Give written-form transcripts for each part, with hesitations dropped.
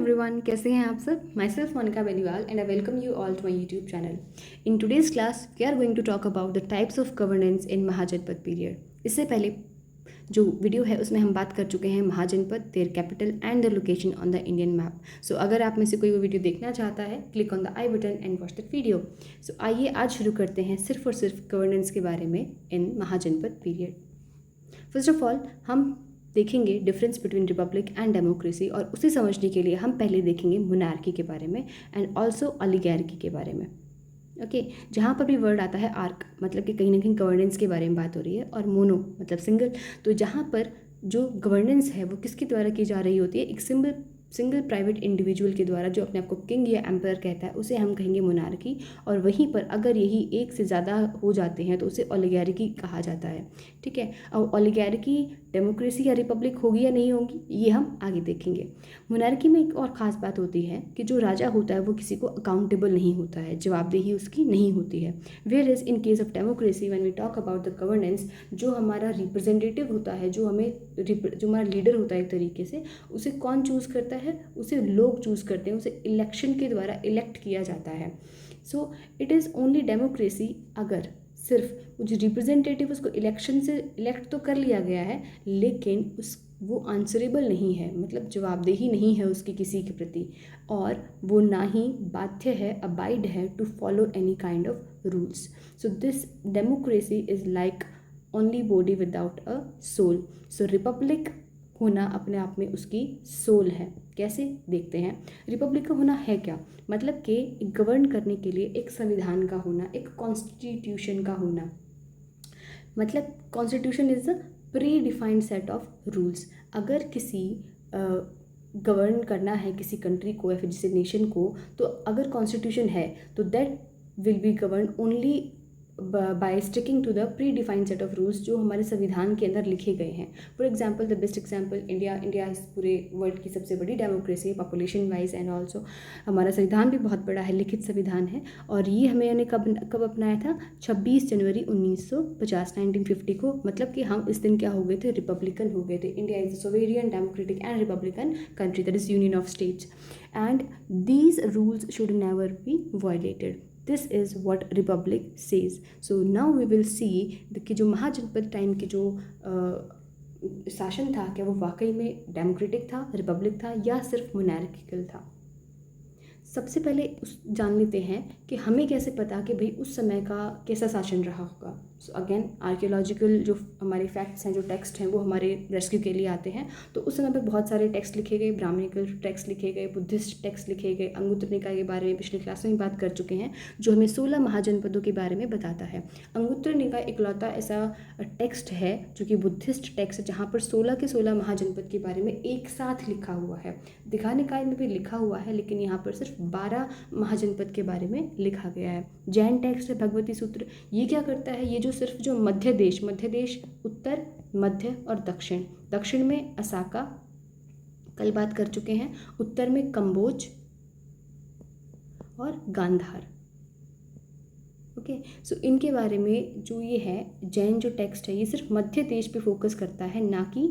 everyone, कैसे हैं आप सब? Myself Monica Beniwal and I welcome you all to my YouTube channel. In today's class, we are going to talk about the types of governance in महाजनपद period. इससे पहले जो video है उसमें हम बात कर चुके हैं Mahajanapada, their capital and the location on the Indian map. So अगर आप में से कोई वो वीडियो देखना चाहता है, click on the I button and watch that video. So आइए आज शुरू करते हैं सिर्फ और सिर्फ गवर्नेंस के बारे में इन महाजनपद पीरियड. फर्स्ट ऑफ ऑल हम देखेंगे difference between Republic and democracy, और उसे समझने के लिए हम पहले देखेंगे मोनार्की के बारे में एंड ऑल्सो ओलिगार्की के बारे में. ओके जहाँ पर भी वर्ड आता है आर्क मतलब कि कहीं ना कहीं गवर्नेंस के बारे में बात हो रही है, और मोनो मतलब सिंगल. तो जहाँ पर जो गवर्नेंस है वो किसके द्वारा की जा रही होती है, एक सिंगल प्राइवेट इंडिविजुअल के द्वारा जो अपने आप को किंग या एम्पायर कहता है, उसे हम कहेंगे मोनार्की. और वहीं पर अगर यही एक से ज़्यादा हो जाते हैं तो उसे ओलिगार्की कहा जाता है. ठीक है, अब ओलिगार्की डेमोक्रेसी या रिपब्लिक होगी या नहीं होगी ये हम आगे देखेंगे. मोनार्की में एक और ख़ास बात होती है कि जो राजा होता है वो किसी को अकाउंटेबल नहीं होता है, जवाबदेही उसकी नहीं होती है. Where is in case of democracy when we talk about the governance, जो हमारा रिप्रेजेंटेटिव होता है, जो हमारा लीडर होता है एक तरीके से, उसे कौन चूज़ करता है, उसे लोग चूज़ करते हैं, उसे इलेक्शन के द्वारा इलेक्ट किया जाता है. So it is only democracy अगर सिर्फ जो रिप्रेजेंटेटिव उसको इलेक्शन से इलेक्ट तो कर लिया गया है लेकिन वो आंसरेबल नहीं है, मतलब जवाबदेही नहीं है उसकी किसी के प्रति, और वो ना ही बाध्य है, अबाइड है to follow any kind of rules. So this democracy is like only body without a soul. So republic होना अपने आप में उसकी सोल है. कैसे देखते हैं. रिपब्लिक का होना है क्या, मतलब कि गवर्न करने के लिए एक संविधान का होना, एक कॉन्स्टिट्यूशन का होना. मतलब constitution is a pre defined set of rules. अगर किसी गवर्न करना है किसी कंट्री को या फिर किसी नेशन को, तो अगर कॉन्स्टिट्यूशन है तो that will be govern only by sticking to the predefined set of rules जो हमारे संविधान के अंदर लिखे गए हैं. For example the best example India इस पूरे वर्ल्ड की सबसे बड़ी democracy population wise, and also हमारा संविधान भी बहुत बड़ा है, लिखित संविधान है. और ये हमने कब अपनाया था, 26 जनवरी 1950 1950 को. मतलब कि हम इस दिन क्या हो गए थे, रिपब्लिकन हो गए थे. India is a sovereign democratic and republican country, that is union of states, and these rules should never be violated. This is what republic says. So now we will see कि जो महाजनपद time के जो शासन था, क्या वो वाकई में डेमोक्रेटिक था, रिपब्लिक था, या सिर्फ मोनार्किकल था. सबसे पहले जान लेते हैं कि हमें कैसे पता कि भाई उस समय का कैसा शासन रहा होगा. सो अगेन आर्कियोलॉजिकल जो हमारे फैक्ट्स हैं, जो टेक्स्ट हैं, वो हमारे रेस्क्यू के लिए आते हैं. तो उस समय पर बहुत सारे टेक्स्ट लिखे गए, ब्राह्मणिकल टेक्स्ट लिखे गए, बुद्धिस्ट टेक्स्ट लिखे गए. अंगुत्र निकाय के बारे में पिछले क्लास में बात कर चुके हैं, जो हमें 16 महाजनपदों के बारे में बताता है. अंगुत्र निकाय इकलौता ऐसा टेक्स्ट है जो कि बुद्धिस्ट टेक्स्ट है, जहाँ पर 16 के 16 महाजनपद के बारे में एक साथ लिखा हुआ है. दीघा निकाय में भी लिखा हुआ है, लेकिन यहाँ पर सिर्फ 12 महाजनपद के बारे में लिखा गया है. जैन टेक्स्ट है भगवती सूत्र. ये क्या करता है, ये जो सिर्फ जो मध्य देश उत्तर, मध्य और दक्षिण में असाका, कल बात कर चुके हैं, उत्तर में कंबोज और गांधार. ओके सो इनके बारे में जो ये है जैन जो टेक्स्ट है, ये सिर्फ मध्य देश पे फोकस करता है, ना कि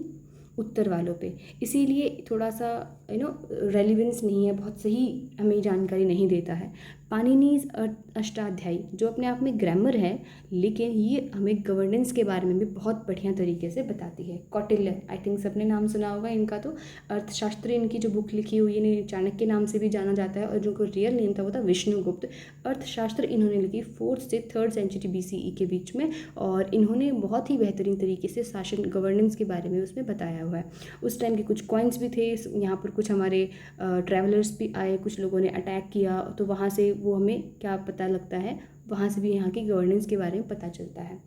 उत्तर वालों पे. इसीलिए थोड़ा सा रेलिवेंस नहीं है, बहुत सही हमें जानकारी नहीं देता है. पाणिनीज अष्टाध्यायी जो अपने आप में ग्रामर है, लेकिन ये हमें गवर्नेंस के बारे में भी बहुत बढ़िया तरीके से बताती है. कौटिल्य, आई थिंक सबने नाम सुना होगा इनका. तो अर्थशास्त्र इनकी जो बुक लिखी हुई है, चाणक्य नाम से भी जाना जाता है, और जो रियल नेम था वो था विष्णुगुप्त. अर्थशास्त्र इन्होंने लिखी 4th से 3rd सेंचुरी BCE के बीच में, और इन्होंने बहुत ही बेहतरीन तरीके से शासन गवर्नेंस के बारे में उसमें बताया हुआ है. उस टाइम के कुछ कॉइन्स भी थे यहाँ पर, कुछ हमारे ट्रैवलर्स भी आए, कुछ लोगों ने अटैक किया, तो वहाँ से वो हमें क्या पता लगता है, वहाँ से भी यहाँ की गवर्नेंस के बारे में पता चलता है.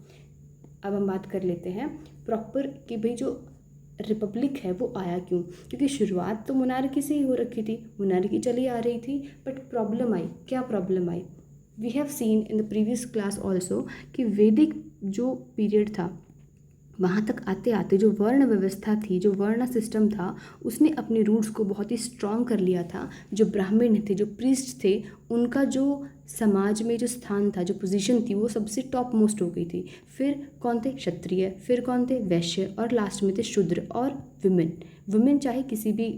अब हम बात कर लेते हैं प्रॉपर कि भाई जो रिपब्लिक है वो आया क्यों. क्योंकि शुरुआत तो मोनार्की से ही हो रखी थी, मोनार्की चली आ रही थी, बट प्रॉब्लम आई. क्या प्रॉब्लम आई, we have seen in the previous class also कि वैदिक जो पीरियड था, वहाँ तक आते आते जो वर्ण व्यवस्था थी, जो वर्ण सिस्टम था, उसने अपने रूट्स को बहुत ही स्ट्रॉन्ग कर लिया था. जो ब्राह्मण थे, जो प्रीस्ट थे, उनका जो समाज में जो स्थान था, जो पोजीशन थी, वो सबसे टॉप मोस्ट हो गई थी. फिर कौन थे, क्षत्रिय. फिर कौन थे, वैश्य. और लास्ट में थे शूद्र और वुमेन. चाहे किसी भी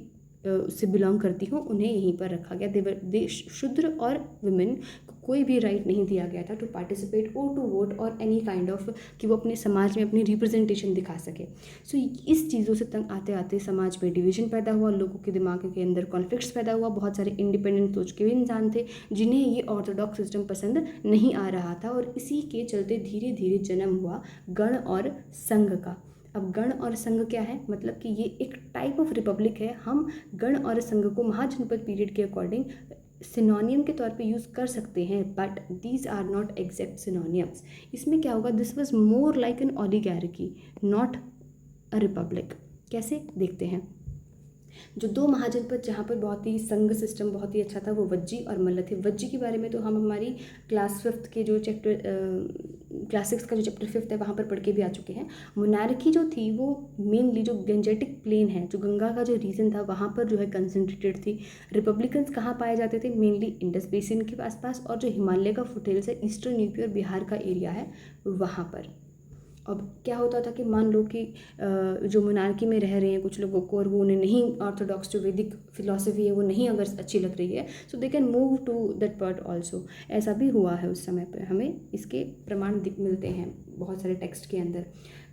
उससे बिलोंग करती हों उन्हें यहीं पर रखा गया। दे शूद्र और वुमेन को कोई भी राइट नहीं दिया गया था टू पार्टिसिपेट और टू वोट और एनी काइंड ऑफ कि वो अपने समाज में अपनी रिप्रेजेंटेशन दिखा सके। सो इस चीज़ों से तंग आते आते समाज में डिवीजन पैदा हुआ, लोगों के दिमाग के अंदर कॉन्फ्लिक्ट्स पैदा हुआ। बहुत सारे इंडिपेंडेंट सोच के भी इंसान थे जिन्हें ये ऑर्थोडॉक्स सिस्टम पसंद नहीं आ रहा था, और इसी के चलते धीरे धीरे जन्म हुआ गण और संघ का। अब गण और संघ क्या है, मतलब कि ये एक टाइप ऑफ रिपब्लिक है। हम गण और संघ को महाजनपद पीरियड के अकॉर्डिंग सिनोनियम के तौर पे यूज़ कर सकते हैं, but these are not exact synonyms. इसमें क्या होगा, this was more like an oligarchy not a republic. कैसे देखते हैं। जो दो महाजनपद जहाँ पर बहुत ही संघ सिस्टम बहुत ही अच्छा था वो वज्जी और मल्ल थे। वज्जी के बारे में तो हम हमारी क्लास 5 के जो चैप्टर क्लास 6 का जो चैप्टर 5 है वहाँ पर पढ़ के भी आ चुके हैं। मोनार्की जो थी वो मेनली जो गंजेटिक प्लेन है, जो गंगा का जो रीजन था वहाँ पर जो है कंसनट्रेटेड थी। रिपब्लिकन्स कहाँ पाए जाते थे, मेनली इंडस बेसिन के आसपास, और जो हिमालय का फुटेल्स है ईस्टर्न यूपी और बिहार का एरिया है वहाँ पर। अब क्या होता था कि मान लो कि जो मोनार्की में रह रहे हैं कुछ लोगों को और वो उन्हें नहीं ऑर्थोडॉक्स जो वैदिक फिलॉसफी है वो नहीं अगर अच्छी लग रही है, so they can move to that part also. ऐसा भी हुआ है उस समय पर, हमें इसके प्रमाण मिलते हैं बहुत सारे टेक्स्ट के अंदर।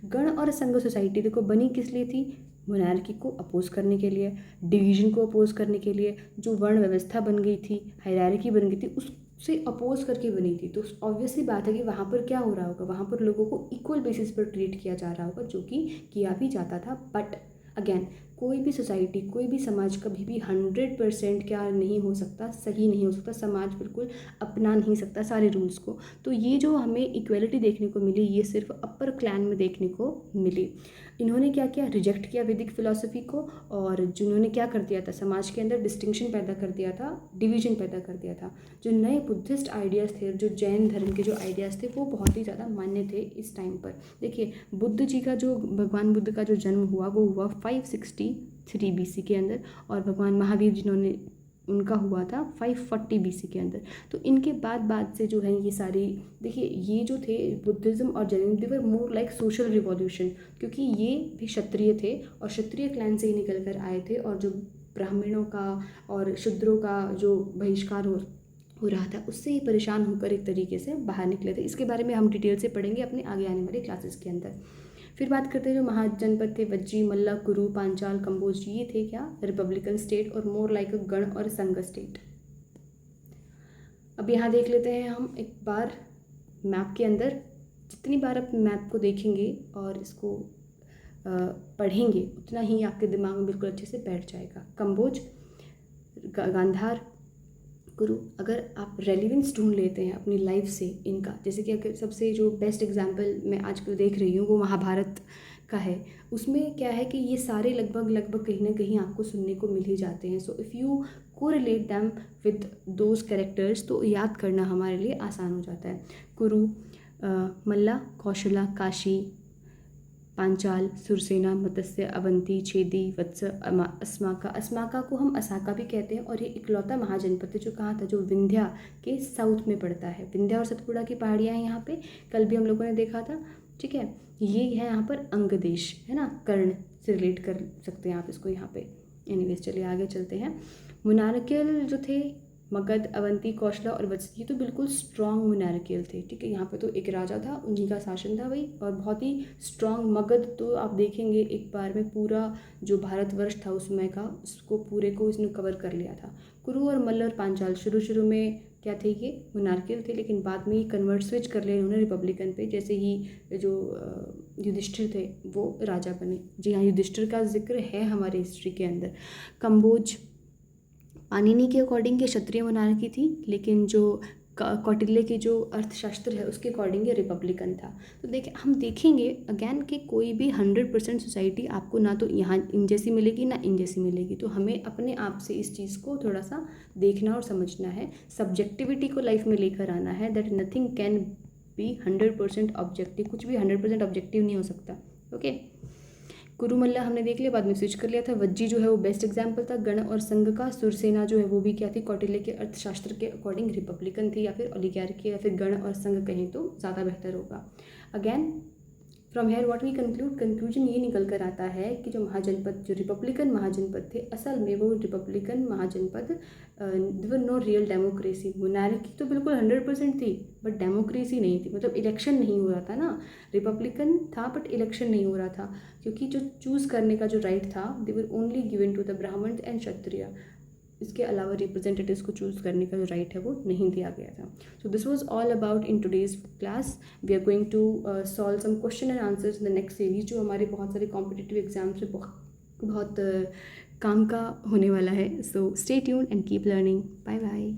गण और संघ सोसाइटी देखो बनी किस लिए थी, मोनार्की को अपोज करने के लिए, डिवीजन को अपोज करने के लिए। जो वर्ण व्यवस्था बन गई थी, हायरार्की बन गई थी, उससे अपोज करके बनी थी। तो ऑब्वियसली बात है कि वहाँ पर क्या हो रहा होगा, वहाँ पर लोगों को इक्वल बेसिस पर ट्रीट किया जा रहा होगा, जो कि किया भी जाता था। बट अगेन कोई भी सोसाइटी, कोई भी समाज कभी भी 100% क्या नहीं हो सकता, सही नहीं हो सकता। समाज बिल्कुल अपना नहीं सकता सारे रूल्स को। तो ये जो हमें इक्वलिटी देखने को मिली ये सिर्फ अपर क्लैन में देखने को मिली। इन्होंने क्या किया, रिजेक्ट किया वैदिक फिलॉसफी को, और जिन्होंने क्या कर दिया था, समाज के अंदर डिस्टिंक्शन पैदा कर दिया था, डिवीजन पैदा कर दिया था। जो नए बुद्धिस्ट आइडियाज़ थे, जो जैन धर्म के जो आइडियाज़ थे वो बहुत ही ज़्यादा मान्य थे इस टाइम पर। देखिए बुद्ध जी का जो, भगवान बुद्ध का जो जन्म हुआ वो हुआ 563 BC के अंदर, और भगवान महावीर जिन्होंने उनका हुआ था 540 BC के अंदर। तो इनके बाद से जो है ये सारी, देखिए ये जो थे बुद्धिज़्म और जैनिज्म, दे वर मोर लाइक सोशल रिवॉल्यूशन, क्योंकि ये भी क्षत्रिय थे और क्षत्रिय क्लैन से ही निकल कर आए थे, और जो ब्राह्मणों का और शूद्रों का जो बहिष्कार हो रहा था उससे ही परेशान होकर एक तरीके से बाहर निकले थे। इसके बारे में हम डिटेल से पढ़ेंगे अपने आगे आने वाली क्लासेस के अंदर। फिर बात करते हैं जो महाजनपद थे, वज्जी, मल्ल, कुरु, पांचाल, कंबोज, ये थे क्या, रिपब्लिकन स्टेट और मोर लाइक अ गण और संघ स्टेट। अब यहाँ देख लेते हैं हम एक बार मैप के अंदर। जितनी बार आप मैप को देखेंगे और इसको पढ़ेंगे उतना ही आपके दिमाग में बिल्कुल अच्छे से बैठ जाएगा। कंबोज, गांधार, कुरु, अगर आप रेलिवेंस ढूंढ लेते हैं अपनी लाइफ से इनका, जैसे कि अगर सबसे जो बेस्ट एग्जांपल मैं आजकल देख रही हूँ वो महाभारत का है। उसमें क्या है कि ये सारे लगभग कहीं ना कहीं आपको सुनने को मिल ही जाते हैं। So if you correlate them with those characters तो याद करना हमारे लिए आसान हो जाता है। कुरु, मल्ला, कौशला, काशी, पांचाल, सुरसेना, मत्स्य, अवंती, छेदी, वत्स, अस्माका। अस्माका को हम असाका भी कहते हैं, और ये इकलौता महाजनपद है जो कहाँ था, जो विंध्या के साउथ में पड़ता है। विंध्या और सतपुड़ा की पहाड़ियाँ हैं यहाँ पे, कल भी हम लोगों ने देखा था, ठीक है। ये है यहाँ पर अंग देश, है ना, कर्ण से रिलेट कर सकते हैं आप इसको यहाँ पे। एनीवेज चलिए आगे चलते हैं। मोनार्कियल जो थे, मगध, अवंती, कौशला और वत्स, ये तो बिल्कुल स्ट्रॉन्ग मोनार्कियल थे, ठीक है। यहाँ पे तो एक राजा था, उन्हीं का शासन था भाई, और बहुत ही स्ट्रॉन्ग। मगध तो आप देखेंगे एक बार में पूरा जो भारतवर्ष था उस समय का, उसको पूरे को इसने कवर कर लिया था। कुरु और मल्ल और पांचाल शुरू में क्या थे, ये मोनार्कियल थे, लेकिन बाद में ही कन्वर्ट स्विच कर लिया इन्होंने रिपब्लिकन पे, जैसे ही जो युधिष्ठिर थे वो राजा बने। जी हाँ, युधिष्ठिर का जिक्र है हमारे हिस्ट्री के अंदर। कंबोज, पाणिनि के अकॉर्डिंग ये क्षत्रिय मोनार्की थी, लेकिन जो कौटिल्य की जो अर्थशास्त्र है उसके अकॉर्डिंग ये रिपब्लिकन था। तो देखिए हम देखेंगे अगेन कि कोई भी 100% सोसाइटी आपको ना तो यहाँ इन जैसी मिलेगी ना इन जैसी मिलेगी। तो हमें अपने आप से इस चीज़ को थोड़ा सा देखना और समझना है, सब्जेक्टिविटी को लाइफ में लेकर आना है, that nothing can be 100% objective. कुछ भी 100% ऑब्जेक्टिव नहीं हो सकता, ओके। कुरु मल्ला हमने देख लिया, बाद में स्विच कर लिया था। वज्जी जो है वो बेस्ट एग्जाम्पल था गण और संघ का। सुरसेना जो है वो भी क्या थी, कौटिल्य के अर्थशास्त्र के अकॉर्डिंग रिपब्लिकन थी, या फिर ओलिगार्की, या फिर गण और संघ कहें तो ज़्यादा बेहतर होगा। Again from here what we conclusion ये निकल कर आता है कि जो महाजनपद, जो रिपब्लिकन महाजनपद थे, असल में वो republican Mahajanapada were no real democracy. Monarchy तो बिल्कुल 100% थी, बट डेमोक्रेसी नहीं थी, मतलब इलेक्शन नहीं हो रहा था ना। रिपब्लिकन था बट इलेक्शन नहीं हो रहा था, क्योंकि जो चूज़ करने का जो राइट था, they were only given to the Brahmin and Kshatriya. इसके अलावा रिप्रेजेंटेटिव्स को चूज़ करने का जो राइट है वो नहीं दिया गया था। So this was all about in today's class. We are going to solve some question and answers in the next series, जो हमारे बहुत सारे कॉम्पिटिटिव एग्जाम्स से बहुत काम का होने वाला है। So stay tuned and keep learning. Bye bye.